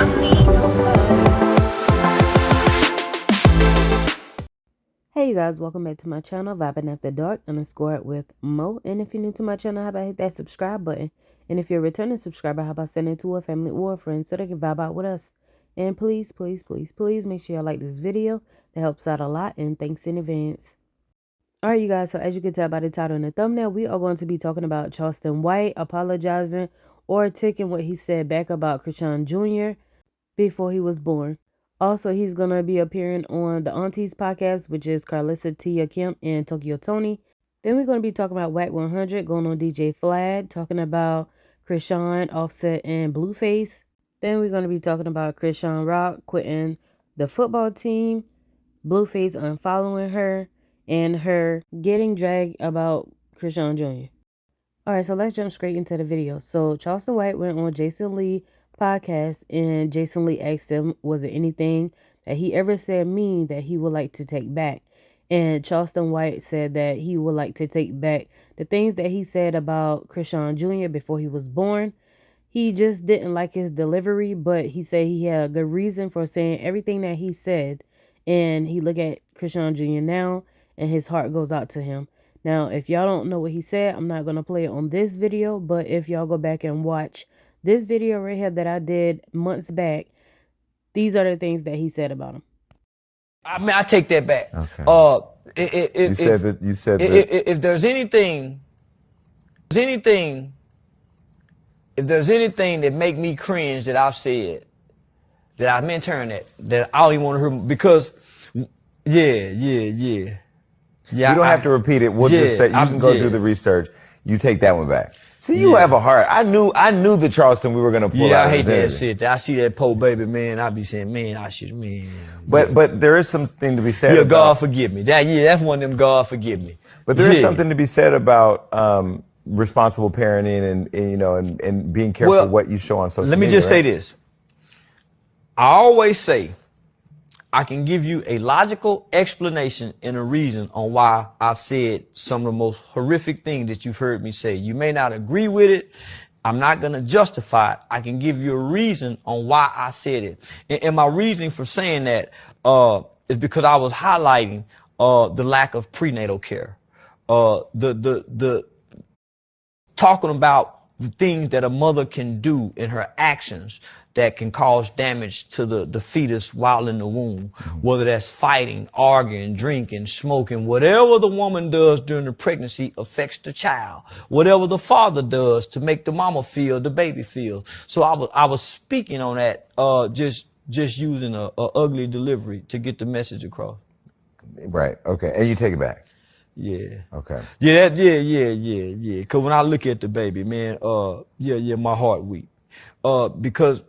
Hey you guys, welcome back to my channel, Vibing After Dark _ with Mo. And if you're new to my channel, how about hit that subscribe button? And if you're a returning subscriber, how about sending it to a family or a friend so they can vibe out with us? And please, please, please, please make sure y'all like this video. That helps out a lot, and thanks in advance. Alright you guys, so as you can tell by the title and the thumbnail, we are going to be talking about Charleston White apologizing or taking what he said back about CHRISEAN Jr. before he was born. Also, he's going to be appearing on the Aunties podcast, which is Karlissa, Tia, Kim, and Tokyo Tony. Then we're going to be talking about Wack100 going on DJ Vlad, talking about CHRISEAN, Offset, and Blueface. Then we're going to be talking about CHRISEAN Rock quitting the football team, Blueface unfollowing her, and her getting dragged about CHRISEAN Jr. Alright, so let's jump straight into the video. So Charleston White went on Jason Lee podcast, and Jason Lee asked him, was there anything that he ever said mean that he would like to take back? And Charleston White said that he would like to take back the things that he said about CHRISEAN Jr. before he was born. He just didn't like his delivery, but he said he had a good reason for saying everything that he said. And he look at CHRISEAN Jr. now, and his heart goes out to him. Now, if y'all don't know what he said, I'm not going to play it on this video, but if y'all go back and watch this video right here that I did months back, these are the things that he said about him. I mean, I take that back. Okay. You said that. If there's anything that make me cringe that I've said, that I've been turning that I don't even want to hear, because yeah. You don't have to repeat it. We'll just say you can go do the research. You take that one back. See, you have a heart. I knew the Charleston we were gonna pull out. Yeah, I hate that shit. I see that poor baby, man. I be saying, man, I should, man. But there is something to be said. Yeah, God forgive me. That's one of them. God forgive me. But there is something to be said about responsible parenting and being careful what you show on social media. Let me just say this. I always say, I can give you a logical explanation and a reason on why I've said some of the most horrific things that you've heard me say. You may not agree with it. I'm not going to justify it. I can give you a reason on why I said it. And my reasoning for saying that is because I was highlighting the lack of prenatal care. The talking about the things that a mother can do in her actions that can cause damage to the fetus while in the womb, whether that's fighting, arguing, drinking, smoking, whatever the woman does during the pregnancy affects the child, whatever the father does to make the mama feel, the baby feel. So I was speaking on that, just using a ugly delivery to get the message across. Right. Okay. And you take it back. Yeah. Okay. Yeah. Cause when I look at the baby, man, my heart weak. Because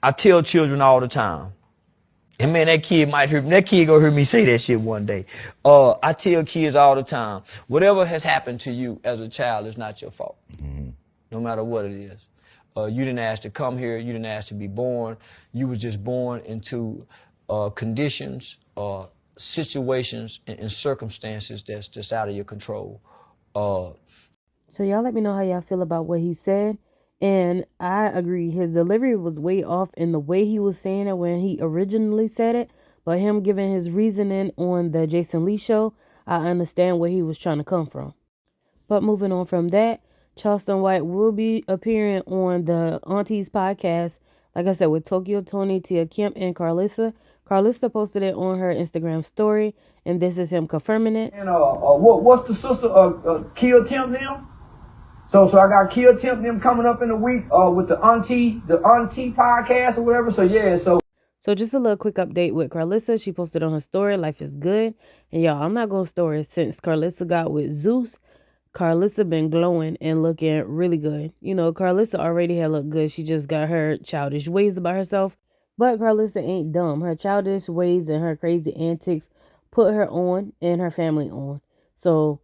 I tell children all the time, and man, that kid gonna hear me say that shit one day. I tell kids all the time, whatever has happened to you as a child is not your fault. No matter what it is. You didn't ask to come here. You didn't ask to be born. You were just born into conditions, situations, and circumstances that's just out of your control. So y'all let me know how y'all feel about what he said. And I agree, his delivery was way off in the way he was saying it when he originally said it. But him giving his reasoning on the Jason Lee show, I understand where he was trying to come from. But moving on from that, Charleston White will be appearing on the Aunties podcast, like I said, with Tokyo Tony, Tia, Kim, and Karlissa. Karlissa posted it on her Instagram story, and this is him confirming it. And what's the sister Kill Temp now? So I got Kill Temp them coming up in a week with the auntie podcast or whatever. So just a little quick update with Karlissa. She posted on her story, life is good. And y'all, I'm not gonna store it. Since Karlissa got with Zeus, Karlissa been glowing and looking really good. You know, Karlissa already had looked good. She just got her childish ways about herself. But Karlissa ain't dumb. Her childish ways and her crazy antics put her on and her family on. So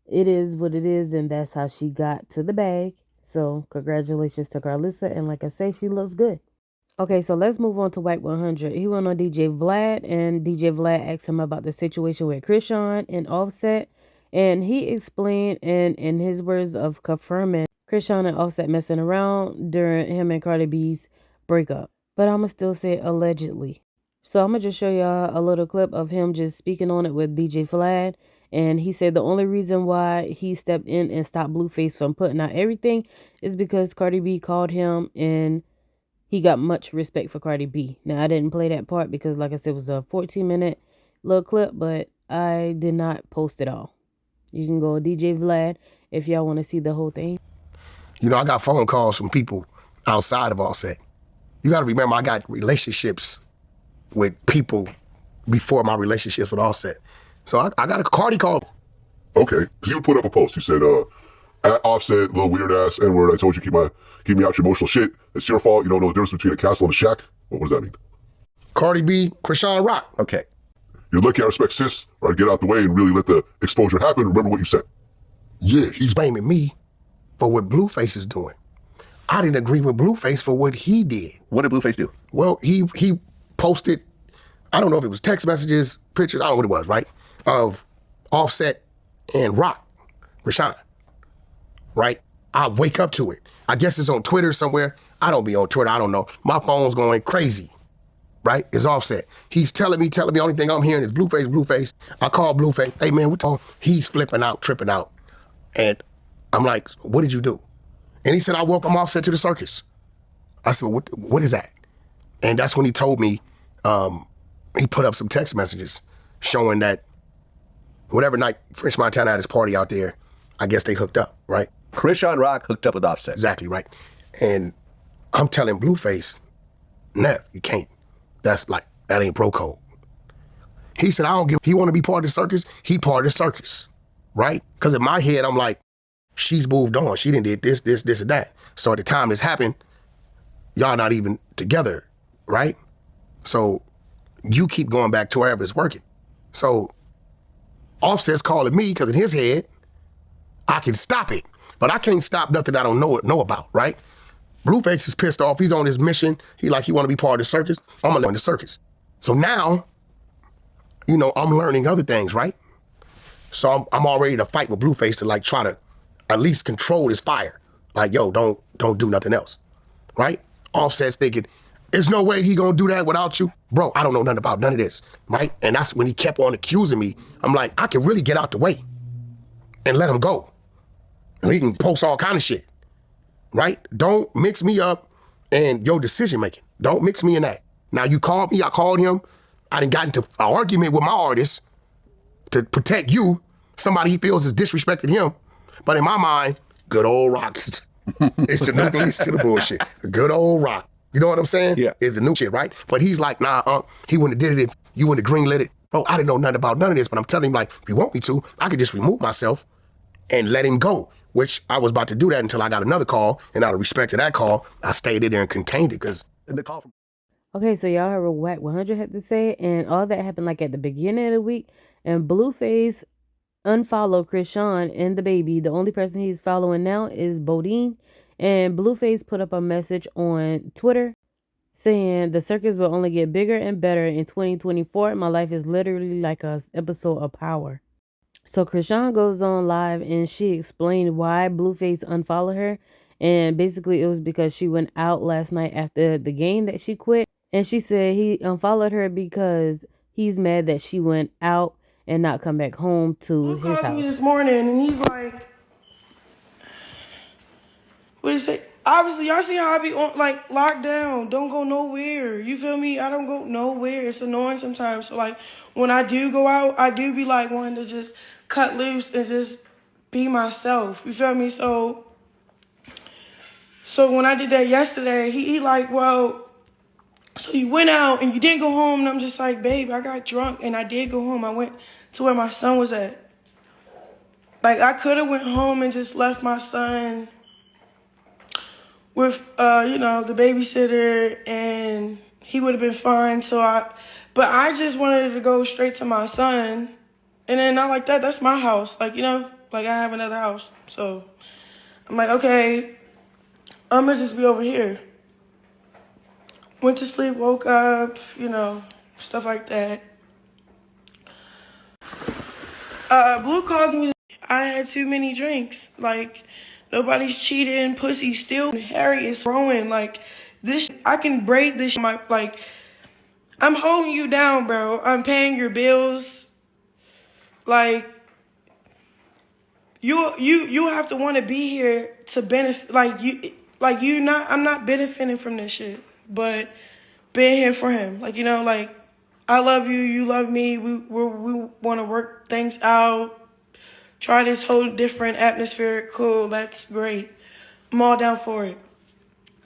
it is what it is, and that's how she got to the bag. So congratulations to Karlissa, and like I say, she looks good. Okay, so let's move on to Wack100. He went on DJ Vlad, and DJ Vlad asked him about the situation with CHRISEAN and Offset, and he explained in his words of confirming CHRISEAN and Offset messing around during him and Cardi B's breakup. but I'm going to still say allegedly. So I'm going to just show y'all a little clip of him just speaking on it with DJ Vlad. And he said the only reason why he stepped in and stopped Blueface from putting out everything is because Cardi B called him and he got much respect for Cardi B. Now, I didn't play that part because, like I said, it was a 14-minute little clip, but I did not post it all. You can go DJ Vlad if y'all want to see the whole thing. You know, I got phone calls from people outside of Offset. You got to remember, I got relationships with people before my relationships with Offset. So I got a Cardi call. Okay, because you put up a post. You said, at Offset, little weird ass N-word, I told you keep me out your emotional shit. It's your fault. You don't know the difference between a castle and a shack. What does that mean? Cardi B, Chrisean Rock. Okay. You're lucky I respect sis, right? Get out the way and really let the exposure happen. Remember what you said. Yeah, he's blaming me for what Blueface is doing. I didn't agree with Blueface for what he did. What did Blueface do? Well, he posted, I don't know if it was text messages, pictures, I don't know what it was, right? Of Offset and Rock, Rashawn, right? I wake up to it. I guess it's on Twitter somewhere. I don't be on Twitter, I don't know. My phone's going crazy, right? It's Offset. He's telling me, only thing I'm hearing is Blueface. I call Blueface, hey man, what the hell? He's flipping out, tripping out. And I'm like, what did you do? And he said, I welcome Offset to the circus. I said, well, what is that? And that's when he told me, he put up some text messages showing that whatever night French Montana had his party out there, I guess they hooked up, right? Chrisean Rock hooked up with Offset. Exactly, right. And I'm telling Blueface, no, you can't. That ain't bro code. He said, he want to be part of the circus, he part of the circus, right? Because in my head, I'm like, she's moved on. She done did this, and that. So at the time this happened, y'all not even together, right? So you keep going back to wherever it's working. So Offset's calling me because in his head, I can stop it, but I can't stop nothing I don't know about, right? Blueface is pissed off. He's on his mission. He want to be part of the circus. I'm gonna learn the circus. So now, you know, I'm learning other things, right? So I'm already in a fight with Blueface to try to at least control his fire. Like, yo, don't do nothing else, right? Offset's thinking, there's no way he gonna do that without you. Bro, I don't know nothing about none of this, right? And that's when he kept on accusing me. I'm like, I can really get out the way and let him go. And he can post all kind of shit, right? Don't mix me up in your decision making. Don't mix me in that. Now you called me, I called him. I done got into an argument with my artist to protect you. Somebody he feels has disrespected him. But in my mind, good old Rock. It's the nucleus to the bullshit. Good old Rock. You know what I'm saying? Yeah. It's the new shit, right? But he's like, nah, he wouldn't have did it if you wouldn't have greenlit it. Bro, I didn't know nothing about none of this, but I'm telling him, like, if you want me to, I could just remove myself and let him go, which I was about to do that until I got another call, and out of respect to that call, I stayed there and contained it, because the call from... Okay, so y'all heard what Wack100 had to say, and all that happened at the beginning of the week, and Blueface unfollowed Chrisean and the baby. The only person he's following now is Bodine, and Blueface put up a message on Twitter saying the circus will only get bigger and better in 2024. My life is literally like a episode of Power. So Chrisean goes on live and she explained why Blueface unfollowed her, and basically it was because she went out last night after the game that she quit, and she said he unfollowed her because he's mad that she went out and not come back home to his house. He called me this morning and he's like, what did he say? Obviously, y'all see how I be on, locked down. Don't go nowhere. You feel me? I don't go nowhere. It's annoying sometimes. So, when I do go out, I do be, wanting to just cut loose and just be myself. You feel me? So when I did that yesterday, he well, so you went out and you didn't go home. And I'm just like, babe, I got drunk and I did go home. I went to where my son was at. I could have went home and just left my son with, the babysitter, and he would have been fine but I just wanted to go straight to my son, and then not like that, that's my house, I have another house, so I'm like, okay, I'm gonna just be over here. Went to sleep, woke up, stuff like that. Blue calls me, I had too many drinks, nobody's cheating, pussy still. Harry is growing, This, I can braid this, like, I'm holding you down, bro. I'm paying your bills. Like, you have to want to be here to benefit. I'm not benefiting from this shit, but being here for him. Like, you know, like, I love you, you love me. We want to work things out. Try this whole different atmosphere. Cool, that's great. I'm all down for it.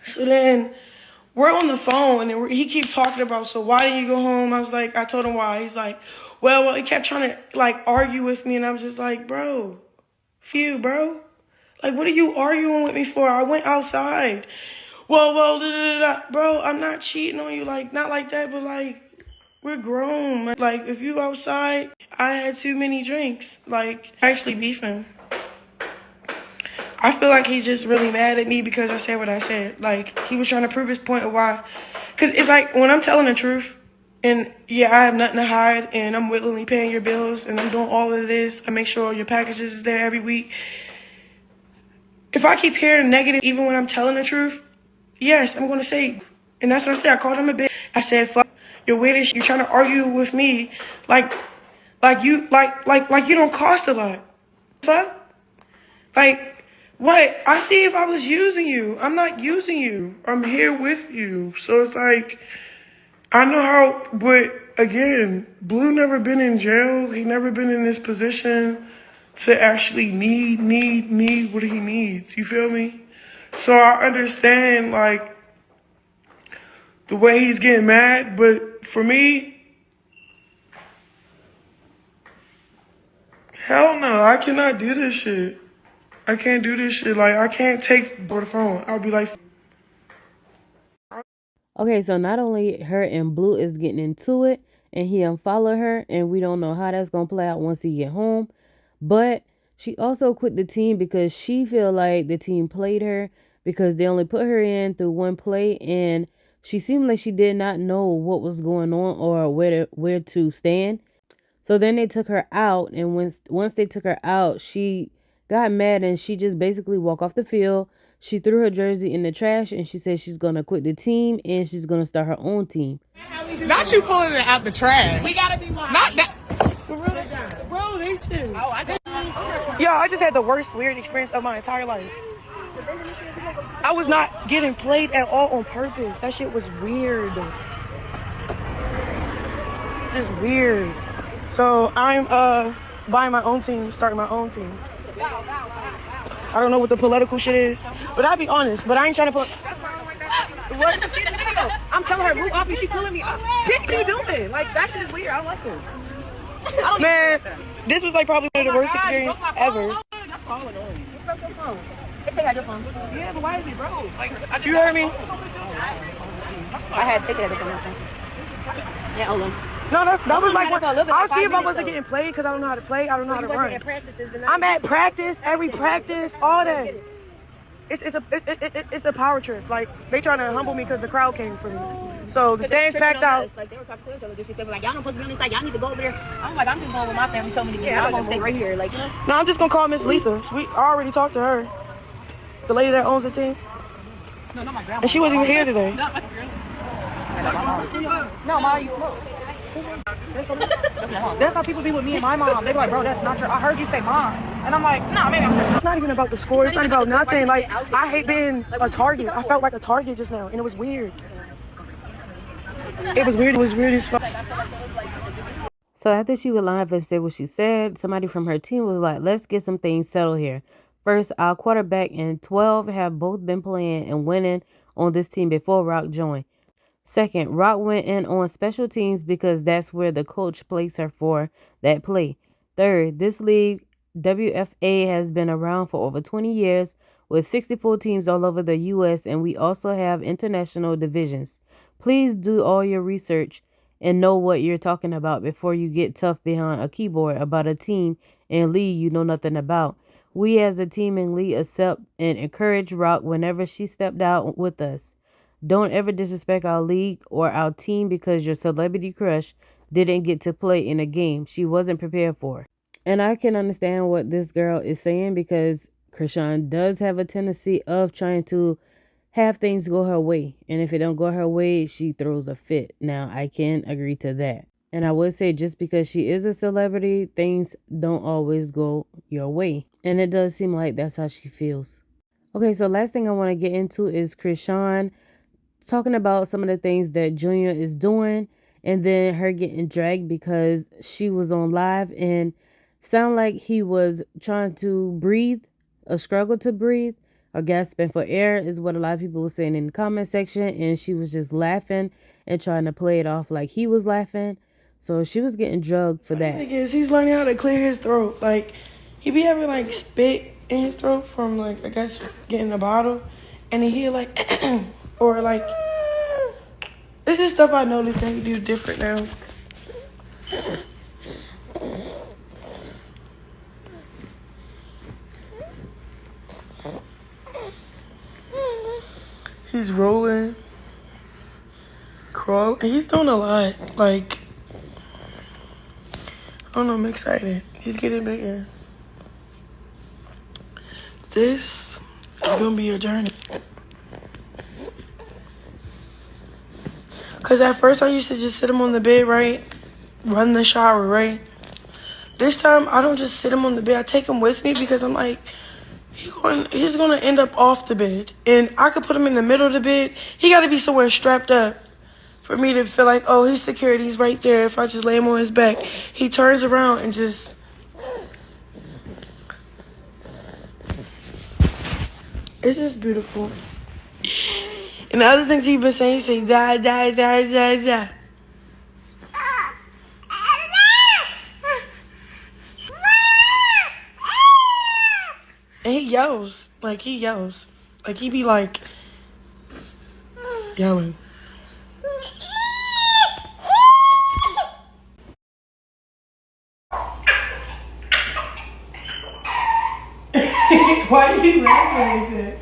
So then we're on the phone, and he keeps talking about, so why didn't you go home? I was like, I told him why. He's like, well, he kept trying to, like, argue with me, and I was just like, bro, bro. Like, what are you arguing with me for? I went outside. Well, bro, I'm not cheating on you, like, not like that, but, like, we're grown. Like, if you outside, I had too many drinks. Like, actually beefing. I feel like he's just really mad at me because I said what I said. Like, he was trying to prove his point of why. Because it's like, when I'm telling the truth, and yeah, I have nothing to hide, and I'm willingly paying your bills, and I'm doing all of this. I make sure your packages is there every week. If I keep hearing negative, even when I'm telling the truth, yes, I'm going to say, and that's what I said. I called him a bitch. I said, fuck, you're weird as shit. You're trying to argue with me like you don't cost a lot. Fuck? Like, what? I see if I was using you. I'm not using you. I'm here with you. So it's like, I know how, but again, Blue never been in jail. He never been in this position to actually need what he needs. You feel me? So I understand, like, the way he's getting mad, but for me, hell no, I cannot do this shit. I can't do this shit. Like, I can't take over the phone. I'll be like... Okay, so not only her and Blue is getting into it, and he unfollowed her, and we don't know how that's going to play out once he get home, but she also quit the team because she feel like the team played her because they only put her in through one play, and she seemed like she did not know what was going on or where to stand. So then they took her out, and once they took her out, she got mad and she just basically walked off the field. She threw her jersey in the trash and she said she's gonna quit the team and she's gonna start her own team. Not you pulling it out the trash. We gotta be more. Not that. Bro, they said. Yo, I just had the worst weird experience of my entire life. I was not getting played at all on purpose. That shit was weird. Just weird. So I'm buying my own team, starting my own team. I don't know what the political shit is, but I'll be honest. But I ain't trying to put. What? I'm telling her, move off me. She pulling me up. What are you doing? Like, that shit is weird. I don't like this. Man, this was like probably one of the worst experiences ever. Yeah, but why is it broke? Like, you heard me? I had taken it at the time. Yeah, hold on. No, that was like, I'll see if I wasn't getting played because I don't know how to play. I don't know how to run. I'm at practice, every practice, all that. It's a power trip. Like, they trying to humble me because the crowd came for me. So the stands packed out. Like, they were talking to each other. They were like, y'all don't supposed to be on this side. Y'all need to go over there. I'm like, I'm just going with my family. Told me to get here. I'm going to stay right here. Like, you know? No, I'm just going to call Miss Lisa. I already talked to her. The lady that owns the team. No, not my grandma. And she wasn't even here today. Not my grandma. No, Ma, you smoke. That's how people be with me and my mom. They be like, bro, that's not true. I heard you say mom. And I'm like, no, maybe I'm... It's not even about the score. It's not about nothing. Like, I hate being a target. I felt like a target just now, and it was weird. It was weird. It was weird as fuck. So after she went live and said what she said, somebody from her team was like, let's get some things settled here. First, our quarterback and 12 have both been playing and winning on this team before Rock joined. Second, Rock went in on special teams because that's where the coach placed her for that play. Third, this league, WFA, has been around for over 20 years with 64 teams all over the U.S., and we also have international divisions. Please do all your research and know what you're talking about before you get tough behind a keyboard about a team and league you know nothing about. We as a team and league accept and encourage Rock whenever she stepped out with us. Don't ever disrespect our league or our team because your celebrity crush didn't get to play in a game she wasn't prepared for. And I can understand what this girl is saying because CHRISEAN does have a tendency of trying to have things go her way. And if it don't go her way, she throws a fit. Now, I can agree to that. And I would say just because she is a celebrity, things don't always go your way. And it does seem like that's how she feels. Okay, so last thing I want to get into is CHRISEAN talking about some of the things that Junior is doing, and then her getting dragged because she was on live and sound like he was trying to breathe, a struggle to breathe, or gasping for air is what a lot of people were saying in the comment section, and she was just laughing and trying to play it off like he was laughing. So she was getting drugged for that. I guess he's learning how to clear his throat. Like, he be having like spit in his throat from like, I guess, getting a bottle, and he hear like or like, this is stuff I noticed that he do different now. He's rolling, crawling. He's doing a lot. Like, I don't know, I'm excited. He's getting bigger. This is gonna be a journey. Cause at first I used to just sit him on the bed, right? Run the shower, right? This time I don't just sit him on the bed. I take him with me because I'm like, he's gonna end up off the bed, and I could put him in the middle of the bed. He got to be somewhere strapped up for me to feel like, oh, he's secure. He's right there. If I just lay him on his back, he turns around and just. It's just beautiful. And the other things he's been saying, he say, die, die, die, die, die. And he yells. Like, he yells. Like, he be like, yelling. Why are you laughing like that?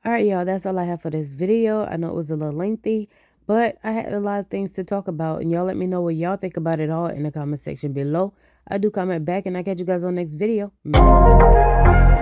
Alright, y'all, that's all I have for this video. I know it was a little lengthy, but I had a lot of things to talk about, and y'all let me know what y'all think about it all in the comment section below. I do comment back, and I catch you guys on the next video. Bye.